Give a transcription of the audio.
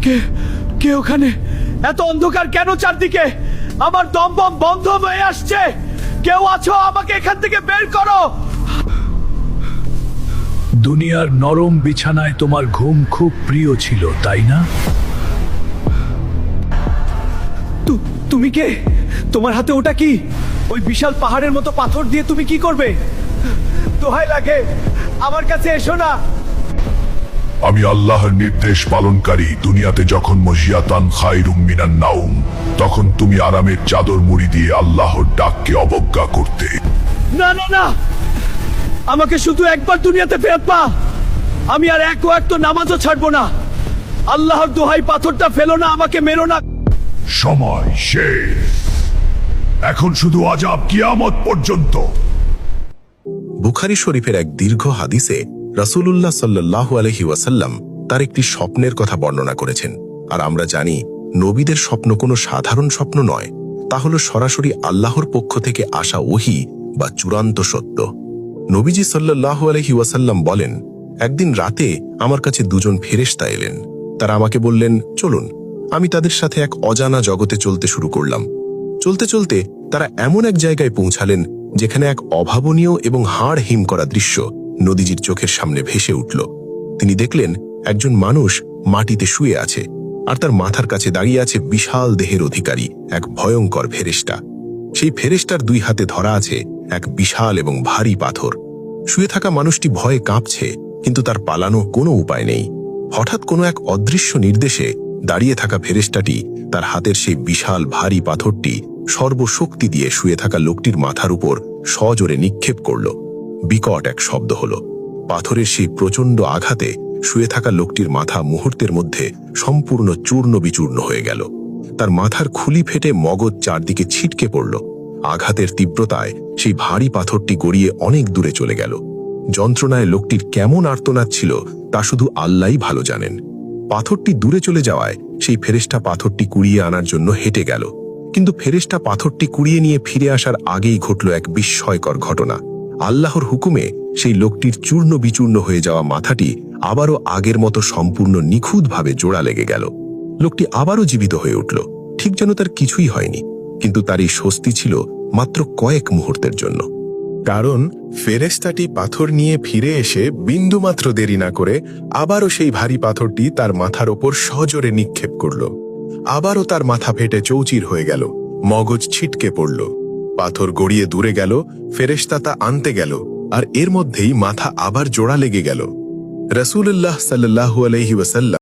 কে কে ওখানে? এত অন্ধকার কেন চারদিকে? আমার দম বম বন্ধ হয়ে আসছে। কেউ আছো? আমাকে এখান থেকে বের করো। দুনিয়ার নরম বিছানায় তোমার ঘুম খুব প্রিয় ছিল, তাই না? তুমি কে? তোমার হাতে ওটা কি? ওই বিশাল পাহাড়ের মতো পাথর দিয়ে তুমি কি করবে? দোহাই লাগে, আমার কাছে এসো না। আমি আল্লাহর নির্দেশ পালনকারী। দুনিয়াতে যখন মজিয়াতান খায়রুম মিনান নাউম, তখন তুমি আরামের চাদর মুড়ি দিয়ে আল্লাহর ডাককে অবজ্ঞা করতে। না না না, আমাকে শুধু একবার দুনিয়াতে ফেরত পা। আমি আর এক ওয়াক্ত নামাজও ছাড়বো না। আল্লাহর দোহাই, পাথরটা ফেলো না, আমাকে মেরো না। সময় শেষ। এখন শুধু আযাব কিয়ামত পর্যন্ত। বুখারী শরীফের এক দীর্ঘ হাদিসে রাসূলুল্লাহ সাল্লাল্লাহু আলাইহি ওয়াসাল্লাম তার একটি স্বপ্নের কথা বর্ণনা করেছেন। আর আমরা জানি, নবীদের স্বপ্ন কোনো সাধারণ স্বপ্ন নয়, তা হলো সরাসরি আল্লাহর পক্ষ থেকে আসা ওহী বা চূড়ান্ত সত্য। নবীজি সাল্লাল্লাহু আলাইহি ওয়াসাল্লাম বলেন, একদিন রাতে আমার কাছে দুজন ফেরেশতা এলেন। তারা আমাকে বললেন, চলুন। আমি তাদের সাথে এক অজানা জগতে চলতে শুরু করলাম। চলতে চলতে তারা এমন এক জায়গায় পৌঁছালেন যেখানে এক অভাবনীয় এবং হাড় হিম করা দৃশ্য নদীজির চোখের সামনে ভেসে উঠল। তিনি দেখলেন একজন মানুষ মাটিতে শুয়ে আছে, আর তার মাথার কাছে দাঁড়িয়ে আছে বিশাল দেহের অধিকারী এক ভয়ঙ্কর ফেরেশতা। সেই ফেরেশতার দুই হাতে ধরা আছে এক বিশাল এবং ভারী পাথর। শুয়ে থাকা মানুষটি ভয়ে কাঁপছে, কিন্তু তার পালানো কোনো উপায় নেই। হঠাৎ কোনো এক অদৃশ্য নির্দেশে দাঁড়িয়ে থাকা ফেরেশতাটি তার হাতের সেই বিশাল ভারী পাথরটি সর্বশক্তি দিয়ে শুয়ে থাকা লোকটির মাথার উপর সজোরে নিক্ষেপ করল। বিকট এক শব্দ হল। পাথরের সেই প্রচণ্ড আঘাতে শুয়ে থাকা লোকটির মাথা মুহূর্তের মধ্যে সম্পূর্ণ চূর্ণ বিচূর্ণ হয়ে গেল। তার মাথার খুলি ফেটে মগজ চারদিকে ছিটকে পড়ল। আঘাতের তীব্রতায় সেই ভারী পাথরটি গড়িয়ে অনেক দূরে চলে গেল। যন্ত্রণায় লোকটির কেমন আর্তনাদ ছিল তা শুধু আল্লাহই ভালো জানেন। পাথরটি দূরে চলে যাওয়ায় সেই ফেরেশতা পাথরটি কুড়িয়ে আনার জন্য হেঁটে গেল। কিন্তু ফেরেশতা পাথরটি কুড়িয়ে নিয়ে ফিরে আসার আগেই ঘটল এক বিস্ময়কর ঘটনা। আল্লাহর হুকুমে সেই লোকটির চূর্ণ বিচূর্ণ হয়ে যাওয়া মাথাটি আবারও আগের মতো সম্পূর্ণ নিখুঁতভাবে জোড়া লেগে গেল। লোকটি আবারও জীবিত হয়ে উঠল, ঠিক যেন তার কিছুই হয়নি। কিন্তু তার এই স্বস্তি ছিল মাত্র কয়েক মুহূর্তের জন্য। কারণ ফেরেশতাটি পাথর নিয়ে ফিরে এসে বিন্দুমাত্র দেরি না করে আবারও সেই ভারী পাথরটি তার মাথার ওপর সজোরে নিক্ষেপ করল। আবারও তার মাথা ফেটে চৌচির হয়ে গেল, মগজ ছিটকে পড়ল। পাথর গড়িয়ে দূরে গেল, ফেরেশতা তা আনতে গেল, আর এর মধ্যেই মাথা আবার জোড়া লেগে গেল। রাসূলুল্লাহ সাল্লাল্লাহু আলাইহি ওয়াসাল্লাম